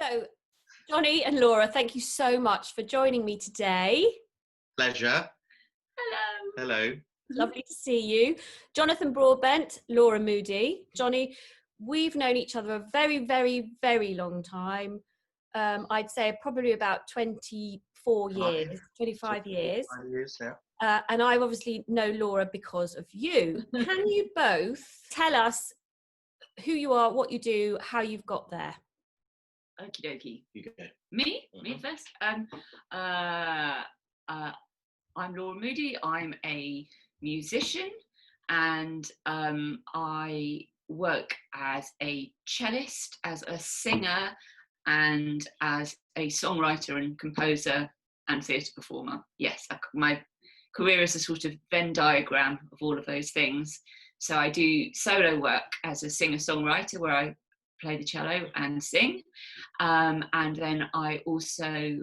So, Johnny and Laura, thank you so much for joining me today. Pleasure. Hello. Hello. Lovely to see you. Jonathan Broadbent, Laura Moody. Johnny, we've known each other a very, very, very long time. I'd say probably about 24 years, 25 years. 5 years, yeah. And I obviously know Laura because of you. Can you both tell us who you are, what you do, how you've got there? Okie dokie. You go. Me first. I'm Laura Moody. I'm a musician, and I work as a cellist, as a singer, and as a songwriter and composer and theatre performer. Yes, my career is a sort of Venn diagram of all of those things. So I do solo work as a singer-songwriter where I play the cello and sing. And then I also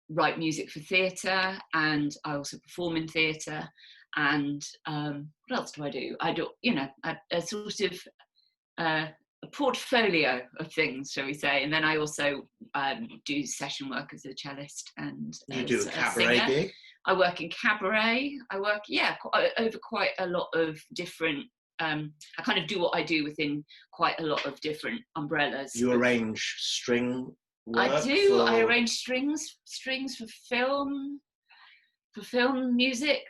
write music for theatre, and I also perform in theatre. And what else do? I do, a sort of a portfolio of things, shall we say. And then I also do session work as a cellist and you do a cabaret singer. gig? I work in cabaret. I work, over quite a lot of different, I kind of do what I do within quite a lot of different umbrellas. You arrange string work? I do. I arrange strings for film music.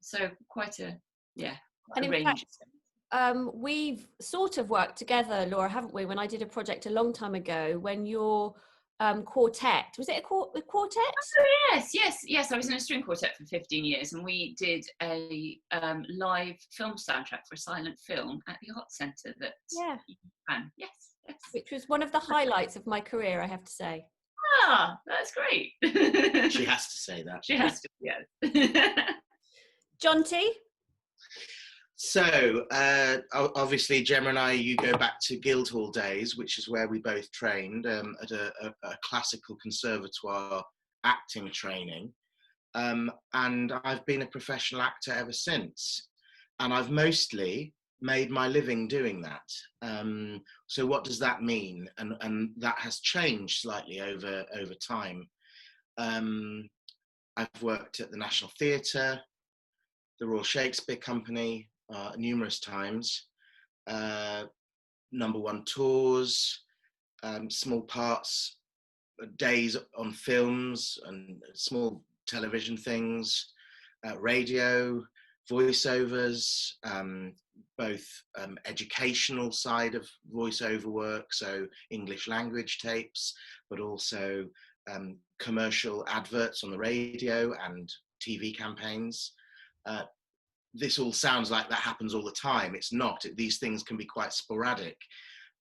So quite a And in range. fact, we've sort of worked together, Laura, haven't we? When I did a project a long time ago, when your quartet, was it a quartet? Oh, yes. I was in a string quartet for 15 years, and we did a live film soundtrack for a silent film at the Art Centre that you ran. Yes. Which was one of the highlights of my career, I have to say. Ah, that's great. She has to say that. She has to, yes. Jonty? So, obviously, Gemma and I, you go back to Guildhall days, which is where we both trained at a classical conservatoire acting training. And I've been a professional actor ever since. And I've mostly made my living doing that. So what does that mean? And that has changed slightly over time. I've worked at the National Theatre, the Royal Shakespeare Company, numerous times, number one tours, small parts, days on films and small television things, radio, voiceovers, both educational side of voiceover work, so English language tapes, but also commercial adverts on the radio and TV campaigns. This all sounds like that happens all the time. It's not. These things can be quite sporadic.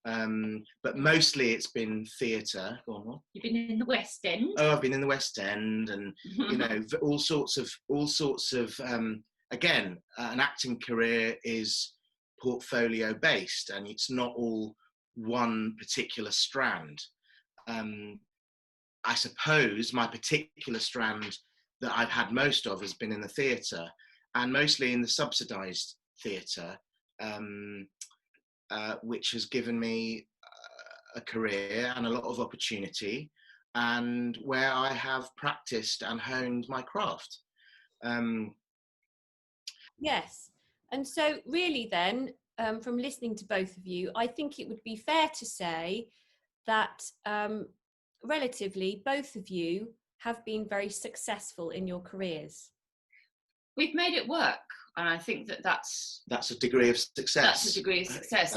But mostly it's been theatre. Go on, what? You've been in the West End. Oh, I've been in the West End, and all sorts of. Again, an acting career is portfolio based, and it's not all one particular strand. I suppose my particular strand that I've had most of has been in the theatre, and mostly in the subsidised theatre, which has given me a career and a lot of opportunity, and where I have practiced and honed my craft. Yes. And so really then, from listening to both of you, I think it would be fair to say that relatively both of you have been very successful in your careers. We've made it work, and I think that's a degree of success. That's a degree of success.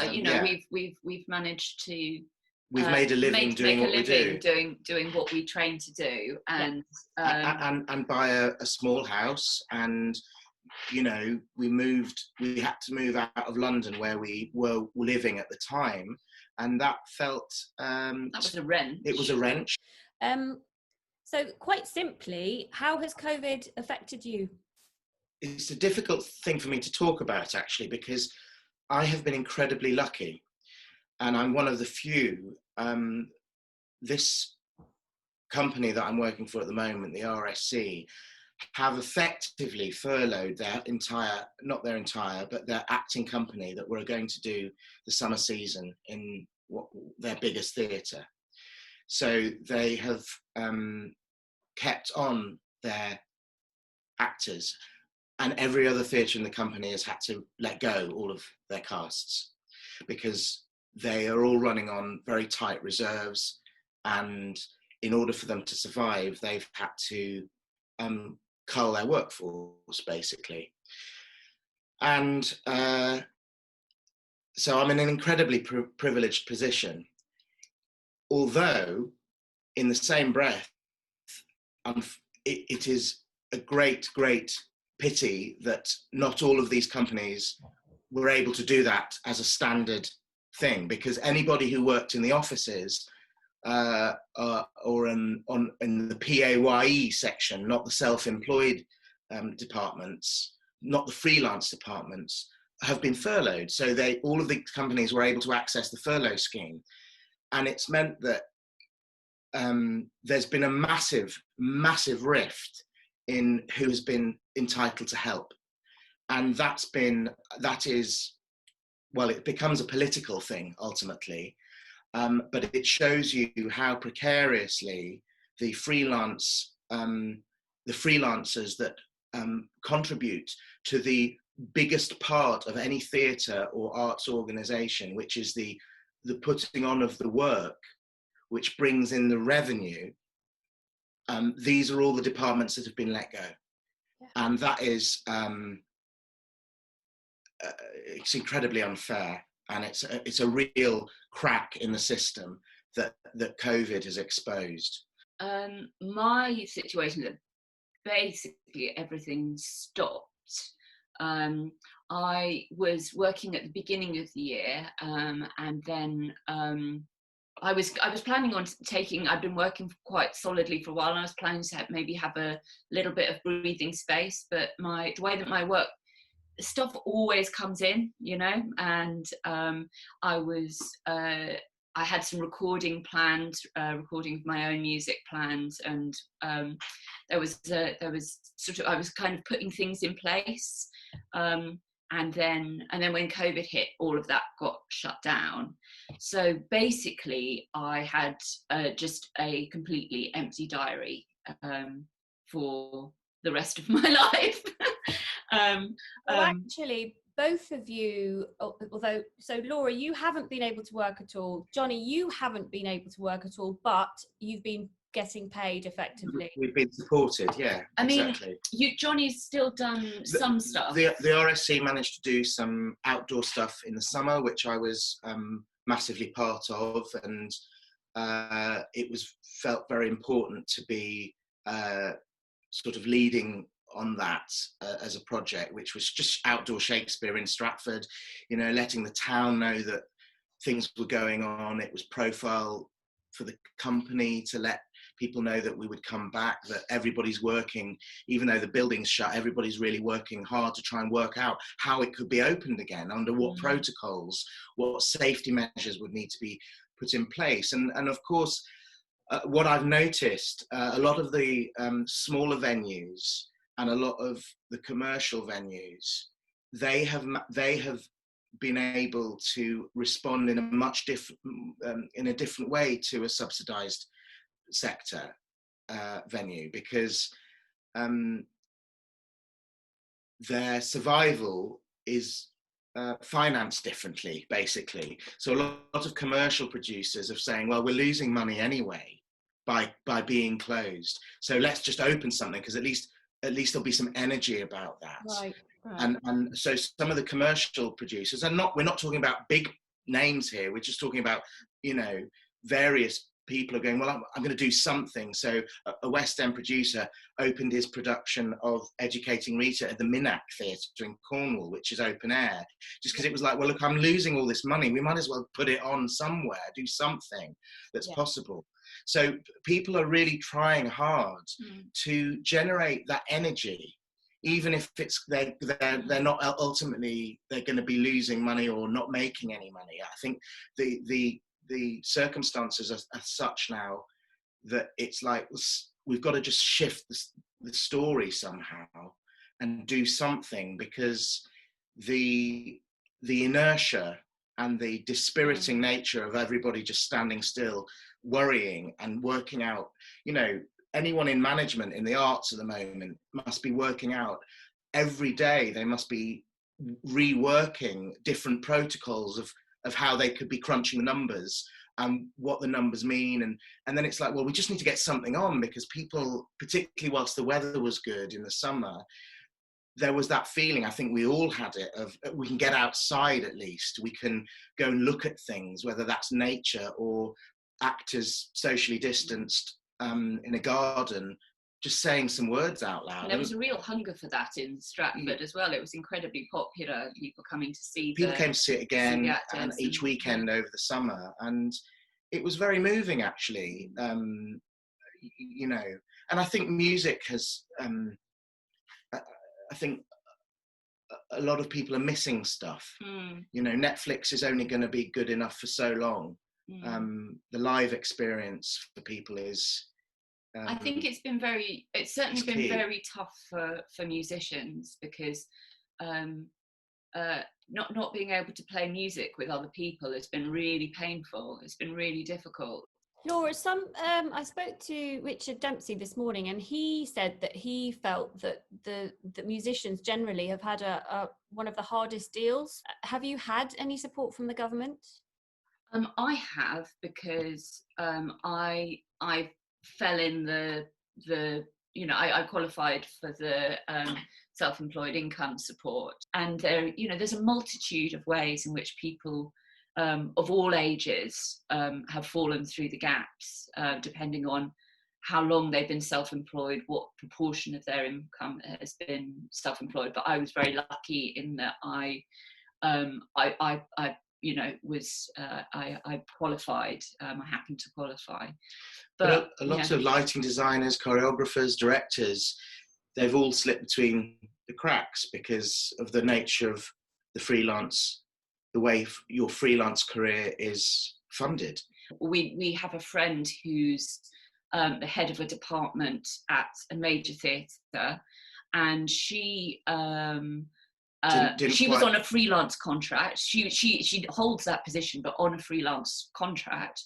We've managed to. We've made a living doing what we do. Doing what we train to do, and buy a small house, and we had to move out of London where we were living at the time, and that felt that was a wrench. It was a wrench. So quite simply, how has COVID affected you? It's a difficult thing for me to talk about, actually, because I have been incredibly lucky, and I'm one of the few. This company that I'm working for at the moment, the RSC, have effectively furloughed their entire, not their entire, but their acting company that were going to do the summer season in their biggest theatre. So they have kept on their actors, and every other theatre in the company has had to let go all of their casts because they are all running on very tight reserves, and in order for them to survive, they've had to cull their workforce, basically. And so I'm in an incredibly privileged position, although in the same breath, it is a great, great pity that not all of these companies were able to do that as a standard thing, because anybody who worked in the offices or in the PAYE section, not the self-employed departments, not the freelance departments, have been furloughed. So all of the companies were able to access the furlough scheme. And it's meant that there's been a massive, massive rift in who has been entitled to help. And it becomes a political thing ultimately, but it shows you how precariously the freelancers that contribute to the biggest part of any theatre or arts organisation, which is the putting on of the work, which brings in the revenue. These are all the departments that have been let go. Yeah. And that is, it's incredibly unfair, and it's a real crack in the system that COVID has exposed. My situation is that basically everything stopped. I was working at the beginning of the year, and then I was planning on I'd been working quite solidly for a while, and I was planning to maybe have a little bit of breathing space, but the way that my work stuff always comes in, and I had some recording planned, recording of my own music planned, and I was kind of putting things in place, and then when COVID hit, all of that got shut down. So basically, I had just a completely empty diary for the rest of my life. Actually, both of you, so Laura, you haven't been able to work at all. Johnny, you haven't been able to work at all, but you've been getting paid effectively. We've been supported, yeah. Exactly. Johnny's still done some stuff. The RSC managed to do some outdoor stuff in the summer, which I was massively part of, and it felt very important to be sort of leading on that as a project, which was just outdoor Shakespeare in Stratford, letting the town know that things were going on. It was profile for the company to let people know that we would come back, that everybody's working, even though the building's shut, everybody's really working hard to try and work out how it could be opened again, under what protocols, what safety measures would need to be put in place. And of course, what I've noticed, a lot of the smaller venues and a lot of the commercial venues, they have been able to respond in a much different way to a subsidised sector venue, because their survival is financed differently, basically. So a lot of commercial producers are saying, well, we're losing money anyway by being closed, so let's just open something, because at least there'll be some energy about that. Right. And so some of the commercial producers, we're not talking about big names here, we're just talking about, various people are going, well, I'm going to do something. So a West End producer opened his production of Educating Rita at the Minack Theatre in Cornwall, which is open air, just because it was like, well, look, I'm losing all this money, we might as well put it on somewhere, do something that's possible. So people are really trying hard to generate that energy, even if it's they're not ultimately, they're going to be losing money or not making any money. I think the circumstances are such now that it's like we've got to just shift the story somehow and do something, because the inertia and the dispiriting nature of everybody just standing still, worrying and working out, you know, anyone in management in the arts at the moment must be working out every day. They must be reworking different protocols of how they could be crunching the numbers and what the numbers mean. And then it's like, well, we just need to get something on, because people, particularly whilst the weather was good in the summer, there was that feeling, I think we all had it, of we can get outside at least. We can go and look at things, whether that's nature or actors socially distanced in a garden, just saying some words out loud. And there was a real hunger for that in Stratford as well. It was incredibly popular, people coming to see people came to see it again, and each weekend over the summer. And it was very moving, actually. You know, and I think music has... I think a lot of people are missing stuff. You know, Netflix is only going to be good enough for so long. The live experience for people is... I think it's certainly been key. Very tough for musicians, because not being able to play music with other people has been really painful. It's been really difficult. Laura, I spoke to Richard Dempsey this morning, and he said that he felt that the musicians generally have had one of the hardest deals. Have you had any support from the government? I have, because I fell in the you know, I qualified for the self-employed income support, and there's a multitude of ways in which people of all ages have fallen through the gaps, depending on how long they've been self-employed, what proportion of their income has been self-employed. But I was very lucky in that I qualified. I happened to qualify. But a lot of lighting designers, choreographers, directors, they've all slipped between the cracks because of the nature of the freelance, the way your freelance career is funded. We have a friend who's the head of a department at a major theatre, and she was on a freelance contract. She holds that position, but on a freelance contract,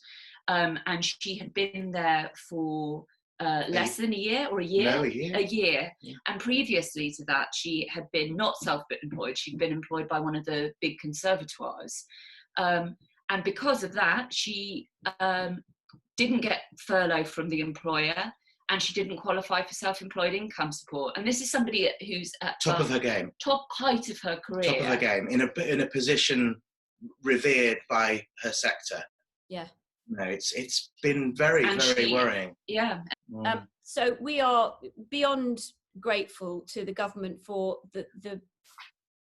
and she had been there for less than a year, or a year? No, a year. A year. Yeah. And previously to that, she had been not self-employed. She'd been employed by one of the big conservatoires. And because of that, she didn't get furlough from the employer, and she didn't qualify for self-employed income support. And this is somebody who's at top of her game, top height of her career, top of her game, in a position revered by her sector. Yeah. No, it's been very worrying. Yeah. So we are beyond grateful to the government for the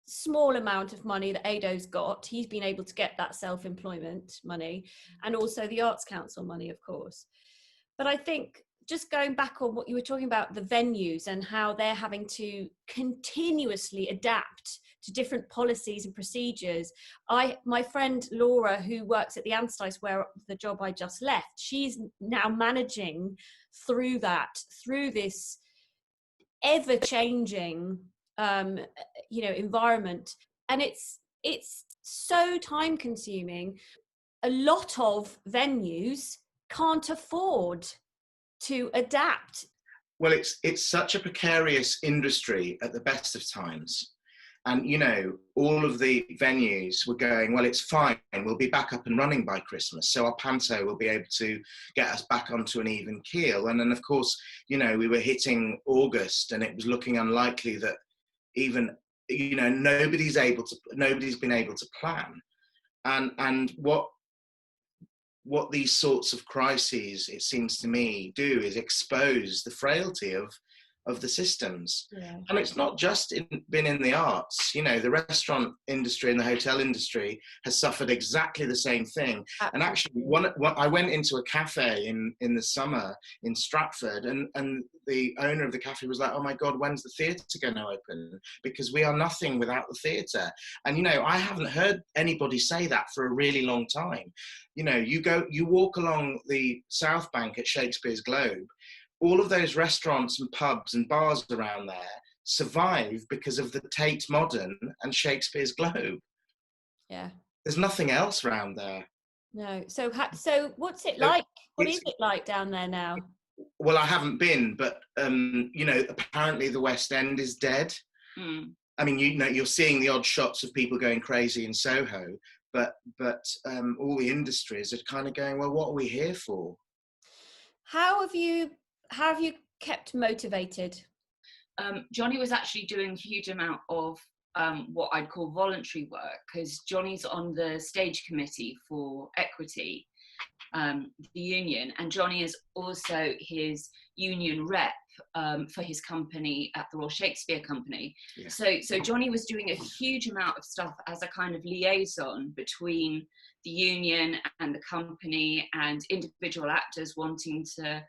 small amount of money that Ado's got. He's been able to get that self-employment money, and also the Arts Council money, of course. But I think, just going back on what you were talking about, the venues and how they're having to continuously adapt to different policies and procedures. My friend Laura, who works at the Anstice, where the job I just left, she's now managing through this ever-changing environment, and it's so time-consuming. A lot of venues can't afford to adapt. Well, it's such a precarious industry at the best of times. And, you know, all of the venues were going, well, it's fine, we'll be back up and running by Christmas, so our panto will be able to get us back onto an even keel. And then, of course, you know, we were hitting August, and it was looking unlikely that even, you know, nobody's been able to plan. And what these sorts of crises, it seems to me, do is expose the frailty of the systems. Yeah. And it's not just been in the arts. You know, the restaurant industry and the hotel industry has suffered exactly the same thing. Absolutely. And actually, I went into a cafe in the summer in Stratford, and the owner of the cafe was like, oh my God, when's the theatre going to open? Because we are nothing without the theatre. And, you know, I haven't heard anybody say that for a really long time. You know, you walk along the South Bank at Shakespeare's Globe, all of those restaurants and pubs and bars around there survive because of the Tate Modern and Shakespeare's Globe. Yeah. There's nothing else around there. No. So what's it like? What is it like down there now? Well, I haven't been, but you know, apparently the West End is dead. I mean, you know, you're seeing the odd shots of people going crazy in Soho, but all the industries are kind of going, well, what are we here for? How have you kept motivated? Johnny was actually doing a huge amount of what I'd call voluntary work, because Johnny's on the stage committee for Equity, the union, and Johnny is also his union rep for his company at the Royal Shakespeare Company. Yeah. So Johnny was doing a huge amount of stuff as a kind of liaison between the union and the company and individual actors wanting to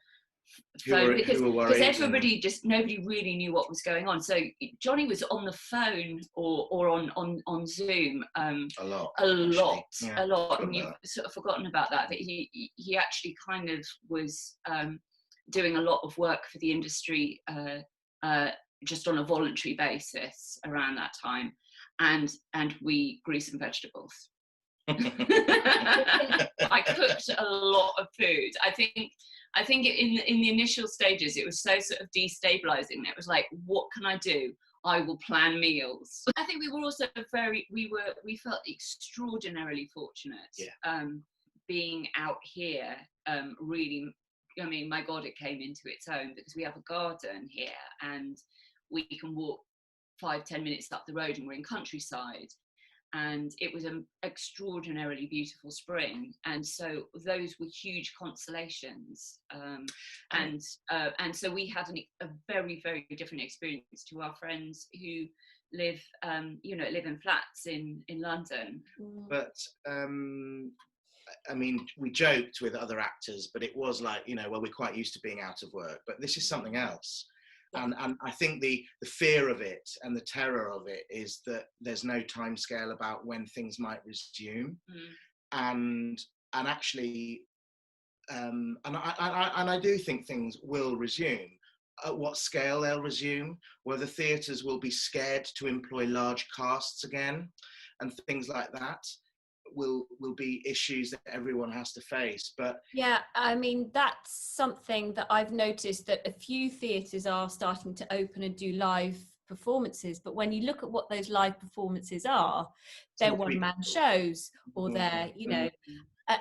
phone, because everybody nobody really knew what was going on. So Johnny was on the phone or on Zoom a lot. And you've sort of forgotten about that he actually kind of was doing a lot of work for the industry just on a voluntary basis around that time, and we grew some vegetables. I cooked a lot of food. I think in the initial stages, it was so sort of destabilizing. It was like, what can I do? I will plan meals. I think we were also we felt extraordinarily fortunate, being out here. Really, I mean, my God, it came into its own because we have a garden here and we can walk 5-10 minutes up the road and we're in countryside. And it was an extraordinarily beautiful spring, and so those were huge consolations. And so we had a very, very different experience to our friends who live in flats in London. But I mean, we joked with other actors, but it was like, you know, well, we're quite used to being out of work, but this is something else. And I think the fear of it and the terror of it is that there's no time scale about when things might resume, and actually, and I do think things will resume. At what scale they'll resume, whether theatres will be scared to employ large casts again, and things like that will be issues that everyone has to face. But yeah, I mean, that's something that I've noticed, that a few theatres are starting to open and do live performances, but when you look at what those live performances are, they're one-man shows, or they're, you know,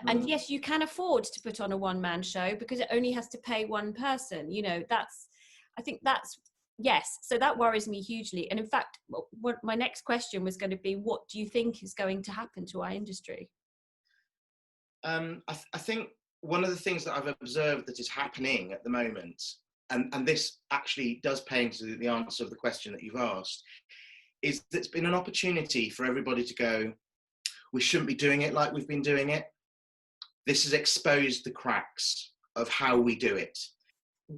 and yes, you can afford to put on a one-man show because it only has to pay one person, you know. I think that's yes, so that worries me hugely. And in fact, what my next question was going to be, what do you think is going to happen to our industry? I think one of the things that I've observed that is happening at the moment, and this actually does pay into the answer of the question that you've asked, is that it's been an opportunity for everybody to go, we shouldn't be doing it like we've been doing it. This has exposed the cracks of how we do it.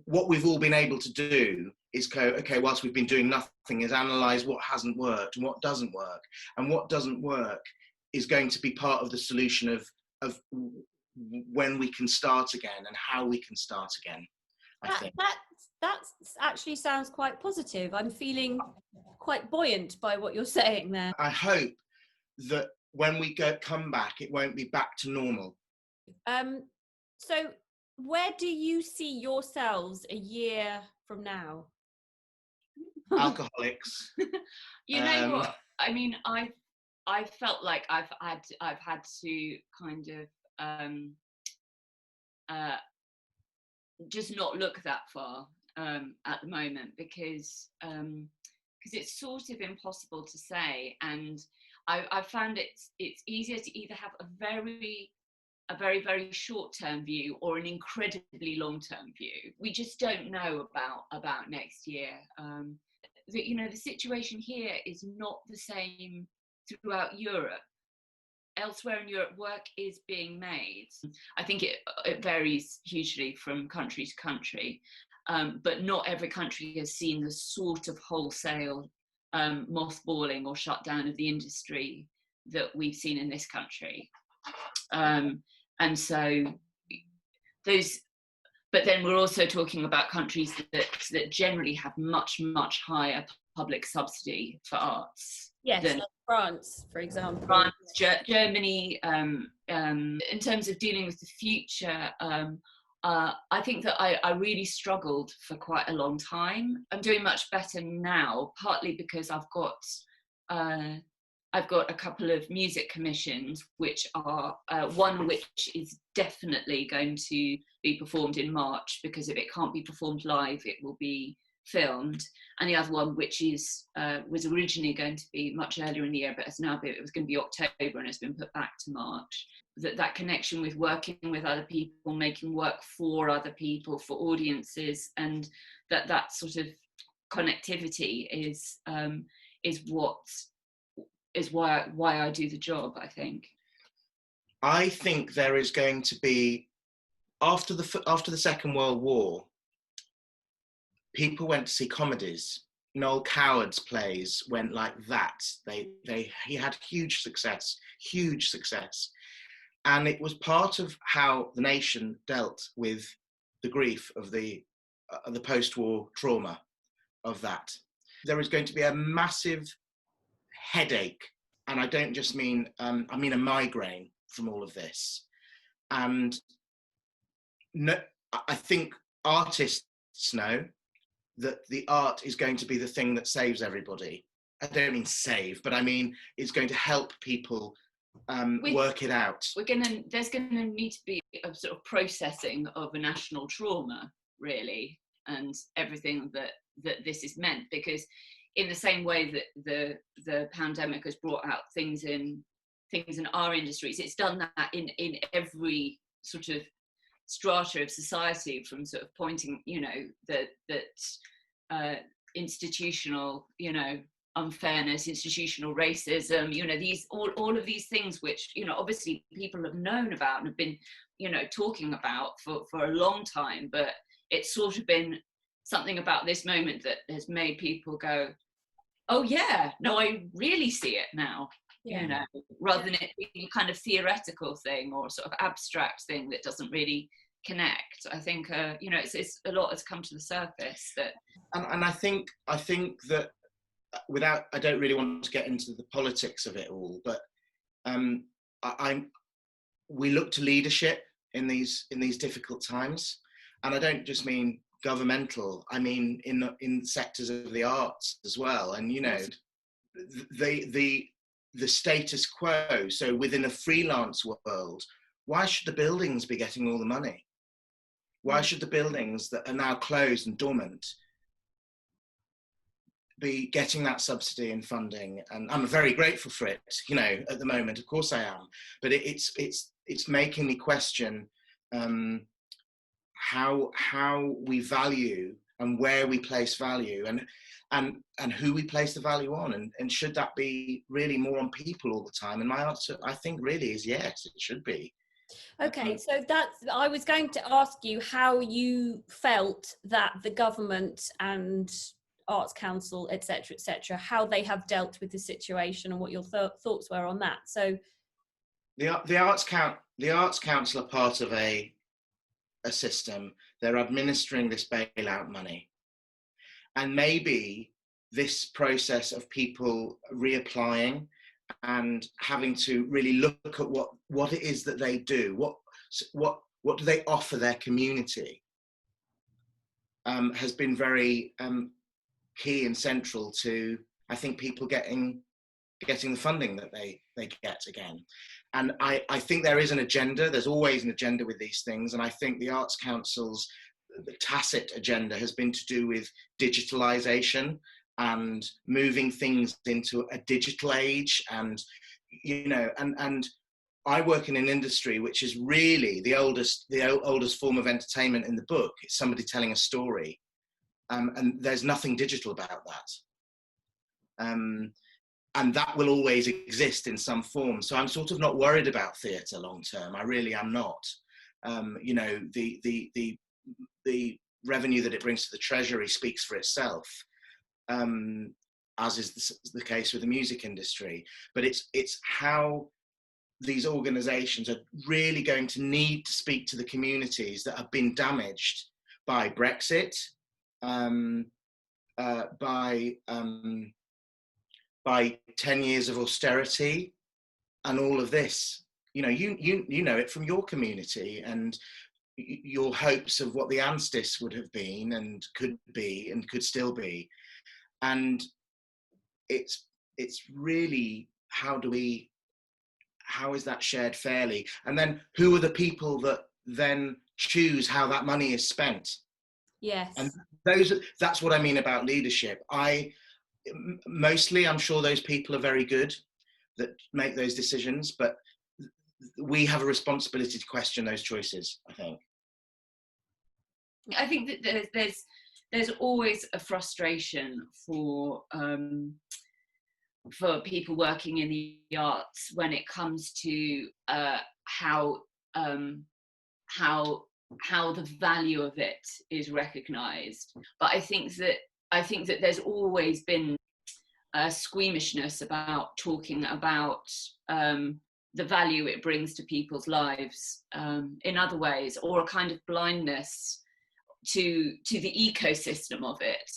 What we've all been able to do is go, okay, whilst we've been doing nothing, is analyse what hasn't worked and what doesn't work. And what doesn't work is going to be part of the solution of when we can start again and how we can start again, I think. That actually sounds quite positive. I'm feeling quite buoyant by what you're saying there. I hope that when we come back, it won't be back to normal. So where do you see yourselves a year from now? Alcoholics. You know what? I mean, I felt like I've had to kind of just not look that far at the moment, because it's sort of impossible to say, and I found it's easier to either have a very, very short-term view or an incredibly long-term view. We just don't know about next year. The situation here is not the same throughout Europe. Elsewhere in Europe, work is being made. I think it varies hugely from country to country, but not every country has seen the sort of wholesale mothballing or shutdown of the industry that we've seen in this country. And so but then we're also talking about countries that generally have much higher public subsidy for arts. Yes, than like France, for example. France, Germany. In terms of dealing with the future, I think that I really struggled for quite a long time. I'm doing much better now, partly because I've got a couple of music commissions, which are one which is definitely going to be performed in March, because if it can't be performed live, it will be filmed, and the other one, which is was originally going to be much earlier in the year, but it was going to be October and has been put back to March. That connection with working with other people, making work for other people, for audiences, and that sort of connectivity is why I do the job, I think. I think there is going to be, after the Second World War, people went to see comedies. Noel Coward's plays went like that. He had huge success, and it was part of how the nation dealt with the grief of the post-war trauma of that. There is going to be a massive headache, and I don't just mean I mean a migraine from all of this. And no, I think artists know that the art is going to be the thing that saves everybody. I don't mean save, but I mean it's going to help people work it out. There's gonna need to be a sort of processing of a national trauma, really, and everything that this is meant, because in the same way that the pandemic has brought out things in our industries, it's done that in every sort of strata of society, from sort of pointing, that institutional, unfairness, institutional racism, these all of these things which, obviously people have known about and have been, talking about for a long time, but it's sort of been something about this moment that has made people go, oh yeah, no, I really see it now. Yeah. Rather than it being a kind of theoretical thing or sort of abstract thing that doesn't really connect. I think it's a lot has come to the surface that, and I think that I don't really want to get into the politics of it all, but we look to leadership in these difficult times, and I don't just mean governmental. I mean in sectors of the arts as well, and the status quo. So within a freelance world, why should the buildings be getting all the money? Why should the buildings that are now closed and dormant be getting that subsidy and funding? And I'm very grateful for it, at the moment, of course I am. But it's making me question how we value and where we place value, and who we place the value on, and should that be really more on people all the time? And my answer, I think, really is yes, it should be. Okay, so I was going to ask you how you felt that the government and Arts Council, etc., how they have dealt with the situation, and what your thoughts were on that. So the Arts Council are part of a system. They're administering this bailout money, and maybe this process of people reapplying and having to really look at what it is that they do, what do they offer their community, has been very key and central to, I think, people getting the funding that they get again. And I think there is an agenda. There's always an agenda with these things, and I think the Arts Council's tacit agenda has been to do with digitalisation and moving things into a digital age, and and I work in an industry which is really the oldest form of entertainment in the book. It's somebody telling a story, and there's nothing digital about that, and that will always exist in some form. So I'm sort of not worried about theatre long term. I really am not. The revenue that it brings to the Treasury speaks for itself, as is the case with the music industry. But it's how these organisations are really going to need to speak to the communities that have been damaged by Brexit, by 10 years of austerity and all of this. You know, you know it from your community and your hopes of what the Anstis would have been and could be and could still be. And it's really, how is that shared fairly? And then who are the people that then choose how that money is spent? Yes. And that's what I mean about leadership. Mostly, I'm sure those people are very good that make those decisions, but we have a responsibility to question those choices, I think. I think that there's always a frustration for people working in the arts when it comes to how the value of it is recognised. But I think that there's always been a squeamishness about talking about the value it brings to people's lives in other ways, or a kind of blindness to the ecosystem of it,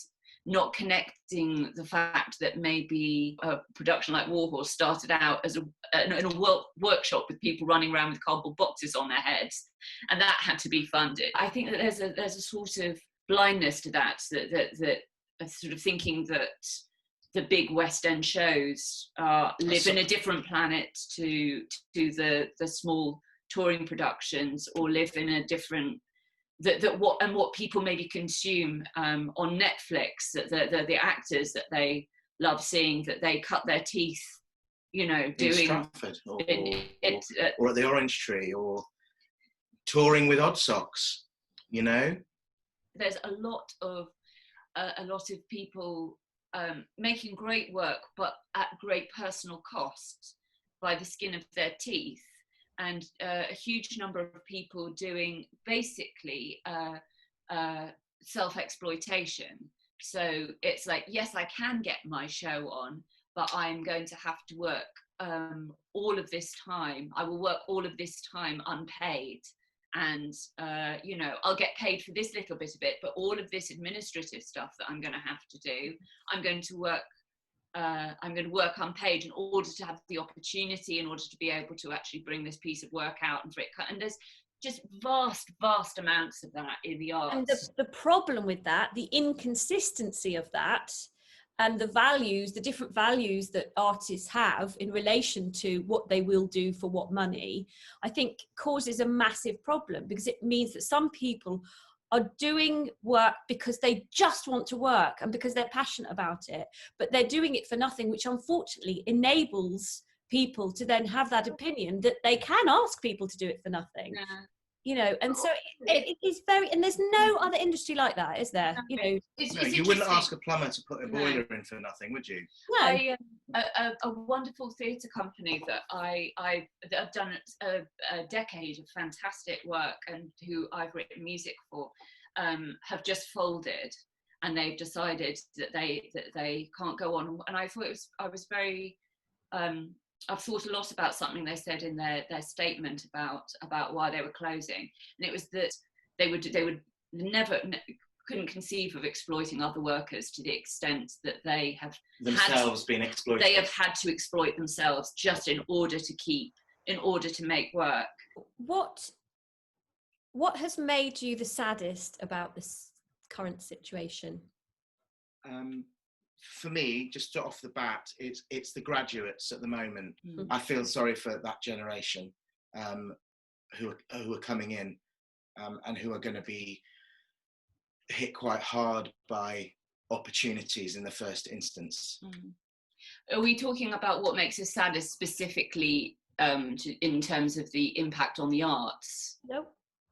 not connecting the fact that maybe a production like Warhorse started out as in a workshop with people running around with cardboard boxes on their heads, and that had to be funded. I think that there's a sort of blindness to that sort of thinking that the big West End shows live in a different planet to the small touring productions, or live in a different what people maybe consume on Netflix, that the actors that they love seeing, that they cut their teeth, you know, doing in Stratford or at the Orange Tree, or touring with Odd Socks, you know. There's a lot of people making great work, but at great personal cost, by the skin of their teeth. And a huge number of people doing basically self-exploitation. So it's like, yes, I can get my show on, but I'm going to have to work all of this time. I will work all of this time unpaid. And, you know, I'll get paid for this little bit of it, but all of this administrative stuff that I'm going to have to do, I'm going to work unpaid in order to have the opportunity, in order to be able to actually bring this piece of work out and for it cut. And there's just vast amounts of that in the arts. And the problem with that, the inconsistency of that, and the different values that artists have in relation to what they will do for what money, I think causes a massive problem, because it means that some people are doing work because they just want to work and because they're passionate about it, but they're doing it for nothing, which unfortunately enables people to then have that opinion that they can ask people to do it for nothing. Yeah. You know, and so it is very, and there's no other industry like that, is there? You know, you wouldn't ask a plumber to put a boiler in for nothing, would you? No. A wonderful theatre company that I've done a decade of fantastic work, and who I've written music for, have just folded, and they've decided that they can't go on. And I thought I've thought a lot about something they said in their statement about why they were closing, and it was that they would never couldn't conceive of exploiting other workers to the extent that they have themselves been exploited. They have had to exploit themselves just in order to make work. What has made you the saddest about this current situation? For me, just off the bat, it's the graduates at the moment. I feel sorry for that generation who are coming in and who are going to be hit quite hard by opportunities in the first instance. Are we talking about what makes us saddest specifically in terms of the impact on the arts?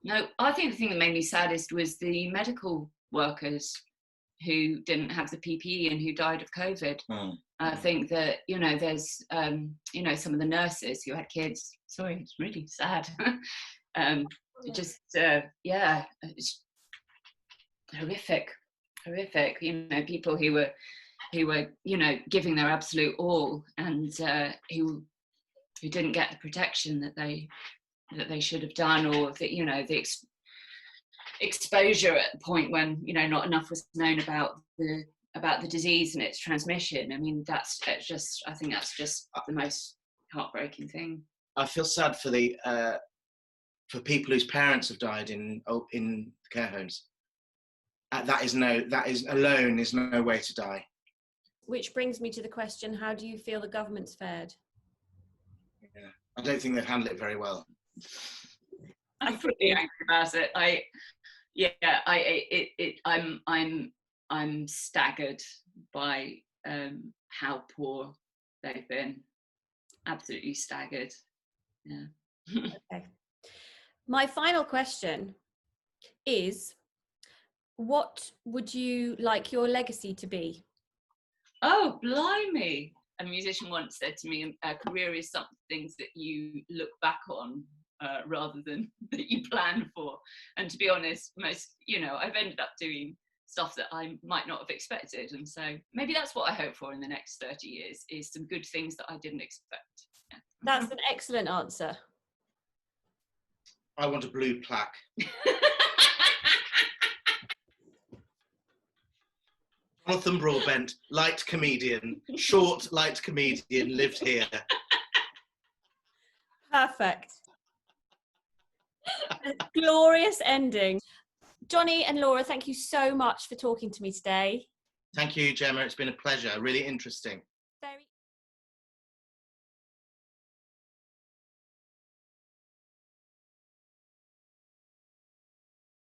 No, I think the thing that made me saddest was the medical workers who didn't have the PPE and who died of COVID. I think that, you know, there's, you know, some of the nurses who had kids. Sorry, it's really sad. It's horrific. You know, people who were, you know, giving their absolute all, and who who didn't get the protection that they should have done, or the exposure at the point when not enough was known about the disease and its transmission. I mean, I think that's just the most heartbreaking thing. I feel sad for for people whose parents have died in care homes. That is alone is no way to die. Which brings me to the question: how do you feel the government's fared? Yeah, I don't think they've handled it very well. I'm pretty angry about it. I'm staggered by how poor they've been. Absolutely staggered. Yeah. Okay. My final question is, what would you like your legacy to be? Oh, blimey. A musician once said to me, a career is something that you look back on rather than that you plan for. And to be honest, I've ended up doing stuff that I might not have expected. And so maybe that's what I hope for in the next 30 years, is some good things that I didn't expect. Yeah. That's an excellent answer. I want a blue plaque. Jonathan Broadbent, light comedian, short light comedian, lived here. Perfect. Glorious ending. Johnny and Laura, thank you so much for talking to me today. Thank you, Gemma. It's been a pleasure. Really interesting.